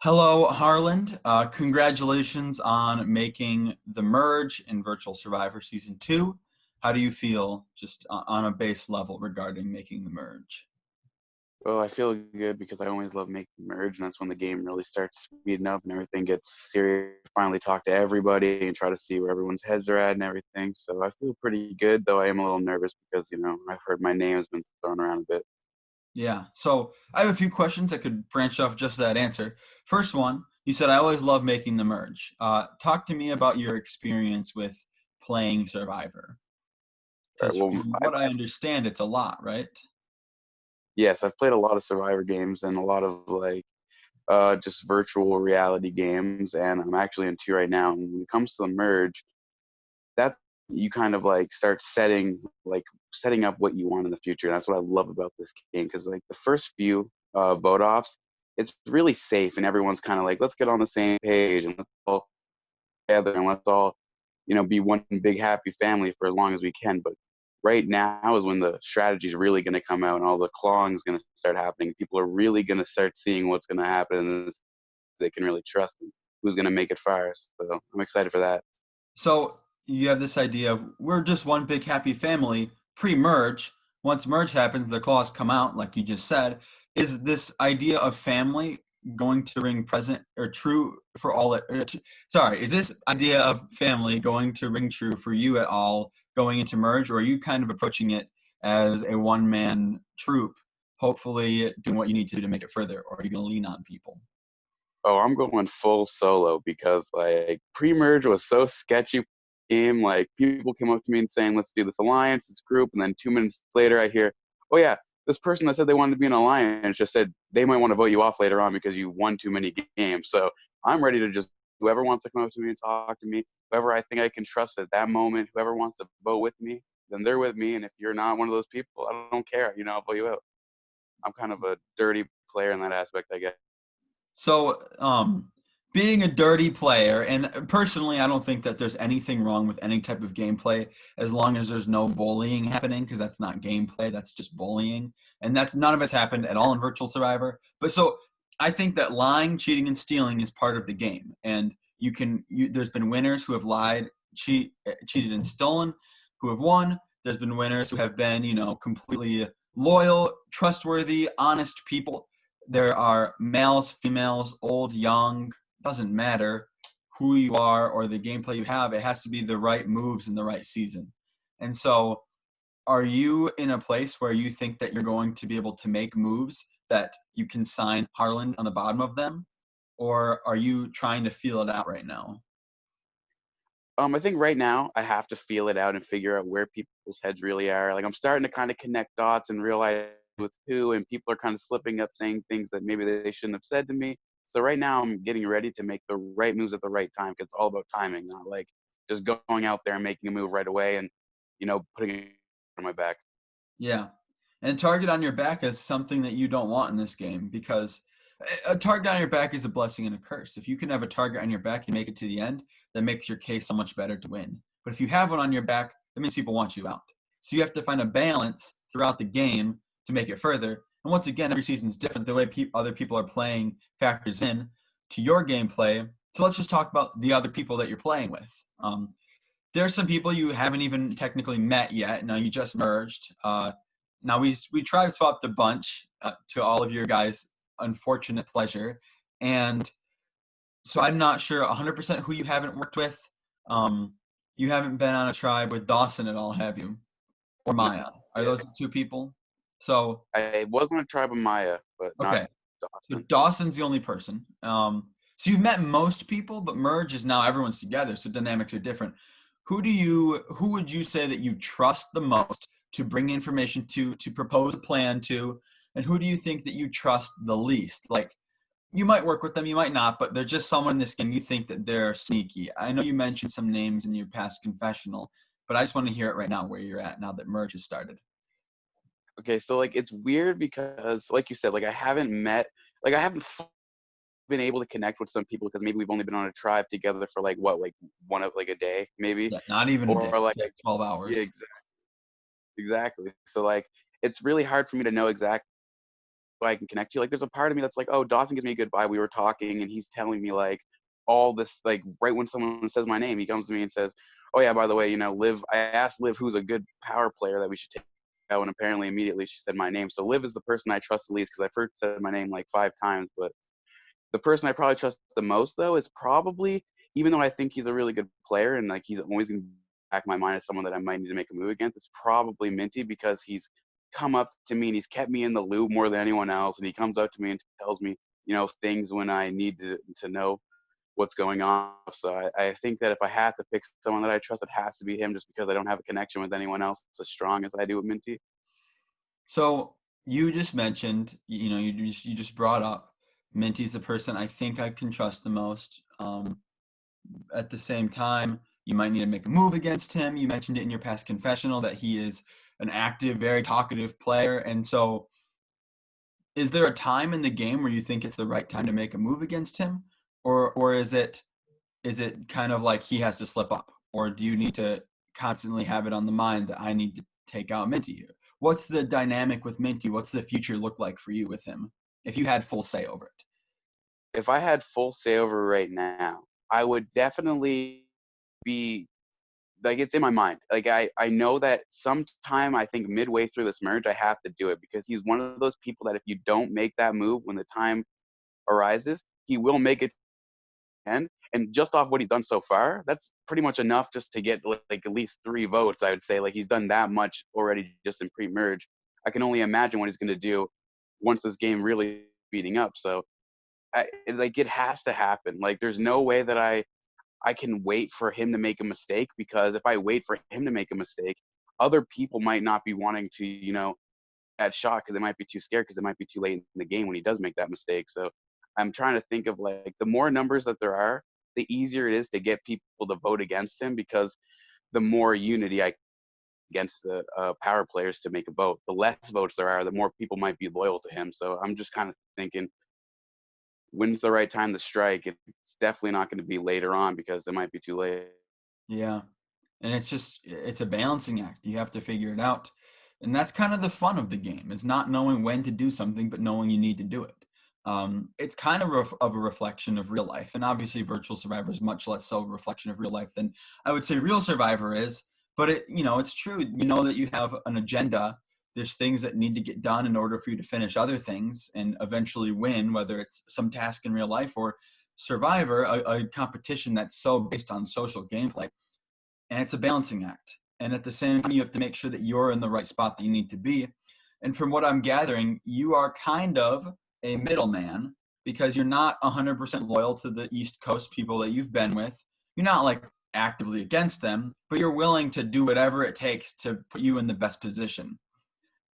Hello, Harland. Congratulations on making the merge in Virtual Survivor Season 2. How do you feel just on a base level regarding making the merge? Well, I feel good because I always love making merge, and that's when the game really starts speeding up and everything gets serious. Finally, talk to everybody and try to see where everyone's heads are at and everything. So I feel pretty good, though I am a little nervous because I've heard my name has been thrown around a bit. Yeah, so I have a few questions that could branch off just that answer. First one, you said, I always love making the merge. Talk to me about your experience with playing Survivor. All right, Because well, from what I understand, it's a lot, right? yes, I've played a lot of Survivor games and a lot of just virtual reality games, and I'm actually in two right now. And when it comes to the merge, that you kind of like start setting up what you want in the future. And that's what I love about this game because like the first few vote offs, it's really safe and everyone's kind of like, let's get on the same page and let's all together and let's all be one big happy family for as long as we can. But right now is when the strategy is really going to come out and all the clawing is going to start happening. People are really going to start seeing what's going to happen and they can really trust them, who's going to make it fire. So I'm excited for that. So you have this idea of we're just one big happy family pre-merge. Once merge happens, the claws come out, like you just said. Is this idea of family going to ring present or true for all it? Sorry, is this idea of family going to ring true for you at all going into merge, or are you kind of approaching it as a one-man troop, hopefully doing what you need to do to make it further, or are you going to lean on people? Oh, I'm going full solo because like pre-merge was so sketchy game. Like people came up to me and saying, "Let's do this alliance, this group," and then 2 minutes later, I hear, "Oh yeah, this person that said they wanted to be an alliance just said they might want to vote you off later on because you won too many games." So I'm ready to just whoever wants to come up to me and talk to me, whoever I think I can trust at that moment, whoever wants to vote with me, then they're with me. And if you're not one of those people, I don't care. I'll vote you out. I'm kind of a dirty player in that aspect, I guess. So, being a dirty player, and personally, I don't think that there's anything wrong with any type of gameplay as long as there's no bullying happening, because that's not gameplay, that's just bullying. And that's none of it's happened at all in Virtual Survivor. But so I think that lying, cheating, and stealing is part of the game. And there's been winners who have lied, cheated, and stolen who have won. There's been winners who have been, completely loyal, trustworthy, honest people. There are males, females, old, young, doesn't matter who you are or the gameplay you have. It has to be the right moves in the right season. And so, are you in a place where you think that you're going to be able to make moves that you can sign Harland on the bottom of them? Or are you trying to feel it out right now? I think right now I have to feel it out and figure out where people's heads really are. Like I'm starting to kind of connect dots and realize with who, and people are kind of slipping up saying things that maybe they shouldn't have said to me. So right now I'm getting ready to make the right moves at the right time because it's all about timing, not like just going out there and making a move right away and putting it on my back. Yeah. And target on your back is something that you don't want in this game because a target on your back is a blessing and a curse. If you can have a target on your back and make it to the end, that makes your case so much better to win. But if you have one on your back, that means people want you out. So you have to find a balance throughout the game to make it further. And once again, every season is different. The way other people are playing factors in to your gameplay. So let's just talk about the other people that you're playing with. There's some people you haven't even technically met yet. Now you just merged. Now we tribe swapped a bunch to all of your guys' unfortunate pleasure, and so I'm not sure 100% who you haven't worked with. Um, you haven't been on a tribe with Dawson at all, have you? Or No, Maya? Are yeah, those the two people? So I was on a tribe of Maya, but not okay, so Dawson. Dawson's the only person. So you've met most people, but merge is now everyone's together, so dynamics are different. Who would you say that you trust the most to bring information to propose a plan to, and who do you think that you trust the least? Like you might work with them, you might not, but they're just someone in this game you think that they're sneaky. I know you mentioned some names in your past confessional, but I just want to hear it right now where you're at now that merge has started. Okay, so like it's weird because like you said, like I haven't been able to connect with some people because maybe we've only been on a tribe together for like what, like one of like a day maybe, Yeah, not even a day. or It's like like 12 yeah, hours. exactly. So like it's really hard for me to know exactly I can connect to. Like, there's a part of me that's like, oh, Dawson gives me a good vibe. We were talking, and he's telling me like all this, like right when someone says my name, he comes to me and says, oh yeah, by the way, Liv. I asked Liv who's a good power player that we should take out, and apparently immediately she said my name. So Liv is the person I trust the least because I first said my name like 5 times, but the person I probably trust the most though is probably, even though I think he's a really good player and like he's always in the back of my mind as someone that I might need to make a move against, it's probably Minty because he's come up to me and he's kept me in the loop more than anyone else, and he comes up to me and tells me, things when I need to know what's going on. So I think that if I had to pick someone that I trust, it has to be him, just because I don't have a connection with anyone else as strong as I do with Minty. So you just mentioned, you just brought up Minty's the person I think I can trust the most. At the same time, you might need to make a move against him. You mentioned it in your past confessional that he is an active, very talkative player. And so is there a time in the game where you think it's the right time to make a move against him? Or is it kind of like he has to slip up? Or do you need to constantly have it on the mind that I need to take out Minty? What's the dynamic with Minty? What's the future look like for you with him if you had full say over it? If I had full say over right now, I would definitely be like, it's in my mind. Like, I know that sometime, I think midway through this merge, I have to do it because he's one of those people that if you don't make that move when the time arises, he will make it end. And just off what he's done so far, that's pretty much enough just to get like at least 3 votes. I would say, like, he's done that much already just in pre-merge. I can only imagine what he's going to do once this game really speeding up. So like, it has to happen. Like, there's no way that I can wait for him to make a mistake, because if I wait for him to make a mistake, other people might not be wanting to, that shot because they might be too scared because it might be too late in the game when he does make that mistake. So I'm trying to think of, like, the more numbers that there are, the easier it is to get people to vote against him, because the more unity I against the power players to make a vote, the less votes there are, the more people might be loyal to him. So I'm just kind of thinking, when's the right time to strike? It's definitely not going to be later on because it might be too late. Yeah. And it's a balancing act. You have to figure it out. And that's kind of the fun of the game. It's not knowing when to do something, but knowing you need to do it. It's kind of a reflection of real life. And obviously Virtual Survivor is much less so a reflection of real life than I would say Real Survivor is. But it's true. You know that you have an agenda. There's things that need to get done in order for you to finish other things and eventually win, whether it's some task in real life or Survivor, a competition that's so based on social gameplay, and it's a balancing act. And at the same time, you have to make sure that you're in the right spot that you need to be. And from what I'm gathering, you are kind of a middleman because you're not 100% loyal to the East Coast people that you've been with. You're not like actively against them, but you're willing to do whatever it takes to put you in the best position.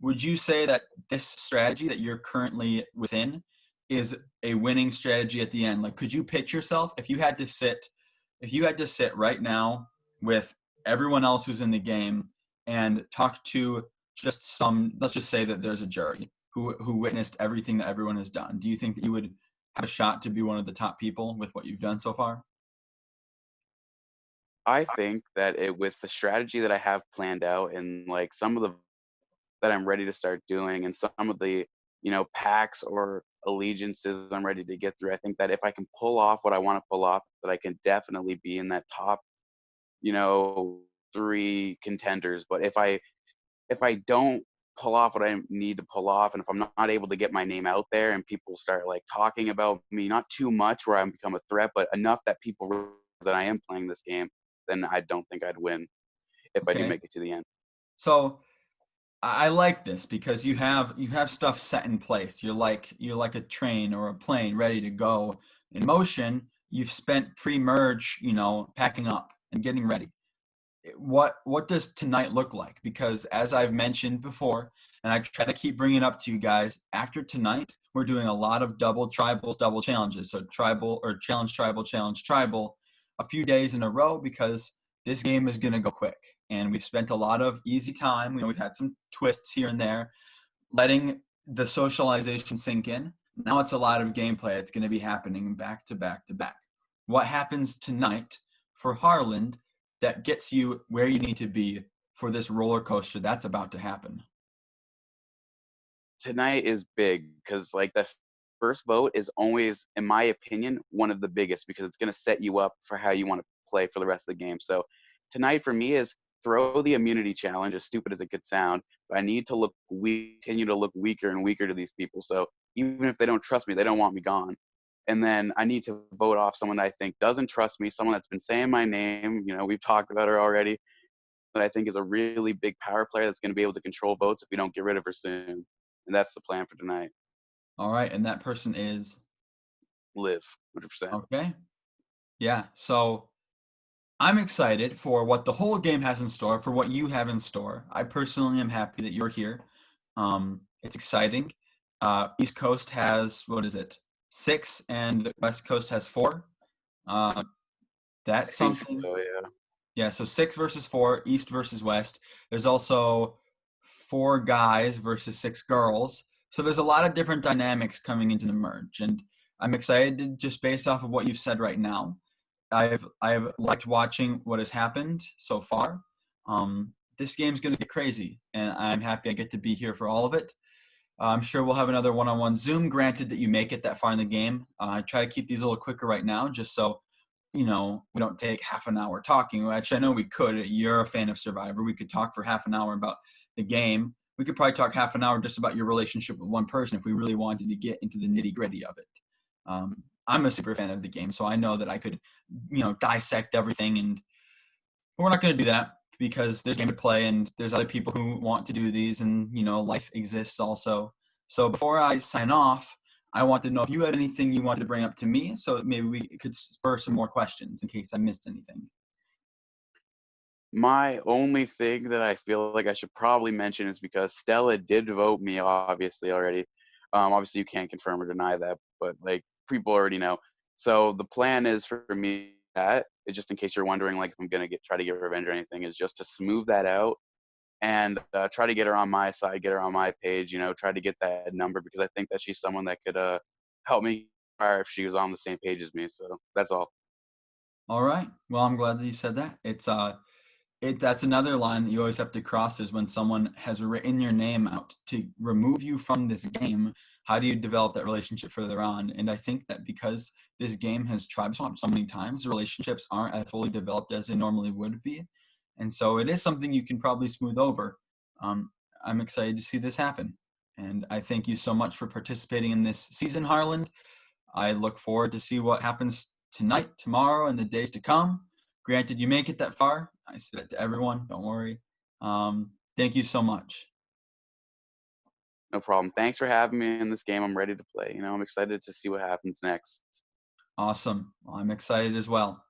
Would you say that this strategy that you're currently within is a winning strategy at the end? Like, could you pitch yourself if you had to sit right now with everyone else who's in the game and talk to just let's just say that there's a jury who witnessed everything that everyone has done. Do you think that you would have a shot to be one of the top people with what you've done so far? I think that with the strategy that I have planned out, and like some of the that I'm ready to start doing, and some of the, packs or allegiances I'm ready to get through, I think that if I can pull off what I want to pull off, that I can definitely be in that top, you know 3 contenders. But if I don't pull off what I need to pull off, and if I'm not able to get my name out there and people start like talking about me, not too much where I become a threat, but enough that people realize that I am playing this game, then I don't think I'd win if I do Okay. make it to the end. So I like this because you have stuff set in place. You're like a train or a plane ready to go in motion. You've spent pre-merge, packing up and getting ready. What does tonight look like? Because as I've mentioned before, and I try to keep bringing it up to you guys, after tonight, we're doing a lot of double tribals, double challenges. So tribal or challenge tribal, a few days in a row because this game is going to go quick. And we've spent a lot of easy time. We've had some twists here and there, letting the socialization sink in. Now it's a lot of gameplay. It's going to be happening back to back to back. What happens tonight for Harland that gets you where you need to be for this roller coaster that's about to happen? tonight is big because like the first vote is always, in my opinion, one of the biggest because it's going to set you up for how you want to play for the rest of the game. So tonight for me is throw the immunity challenge, as stupid as it could sound, but I need to look weak, continue to look weaker and weaker to these people. So even if they don't trust me, they don't want me gone. And then I need to vote off someone that I think doesn't trust me, someone that's been saying my name. You know, we've talked about her already, that I think is a really big power player that's going to be able to control votes if we don't get rid of her soon. And that's the plan for tonight. All right, and that person is Live 100%. okay. Yeah, so I'm excited for what the whole game has in store, for what you have in store. I personally am happy that you're here. It's exciting. East Coast has, what is it, 6, and West Coast has 4. Uh, I that's think something. so, yeah. Yeah, so 6 versus 4, East versus West. There's also 4 guys versus 6 girls. So there's a lot of different dynamics coming into the merge, and I'm excited just based off of what you've said right now. I've liked watching what has happened so far. This game's going to get crazy, and I'm happy I get to be here for all of it. I'm sure we'll have another one-on-one Zoom, granted that you make it that far in the game. I try to keep these a little quicker right now, just so we don't take half an hour talking. Which I know we could. You're a fan of Survivor. We could talk for half an hour about the game. We could probably talk half an hour just about your relationship with one person if we really wanted to get into the nitty gritty of it. I'm a super fan of the game, so I know that I could, dissect everything. But we're not going to do that because there's a game to play and there's other people who want to do these, and life exists also. So before I sign off, I wanted to know if you had anything you wanted to bring up to me, so that maybe we could spur some more questions in case I missed anything. My only thing that I feel like I should probably mention is because Stella did vote me, obviously, already. Obviously, you can't confirm or deny that, but like people already know. So the plan is for me that is just in case you're wondering, like if I'm gonna try to get revenge or anything, is just to smooth that out and try to get her on my side, get her on my page. Try to get that number because I think that she's someone that could help me if she was on the same page as me. So that's all. All right. Well, I'm glad that you said that. That's another line that you always have to cross is when someone has written your name out to remove you from this game. How do you develop that relationship further on? And I think that because this game has tribe swapped so many times, relationships aren't as fully developed as they normally would be. And so it is something you can probably smooth over. Um, I'm excited to see this happen. And I thank you so much for participating in this season, Harland. I look forward to see what happens tonight, tomorrow, and the days to come. Granted, you make it that far. I say that to everyone. Don't worry. Thank you so much. No problem. Thanks for having me in this game. I'm ready to play. I'm excited to see what happens next. Awesome. Well, I'm excited as well.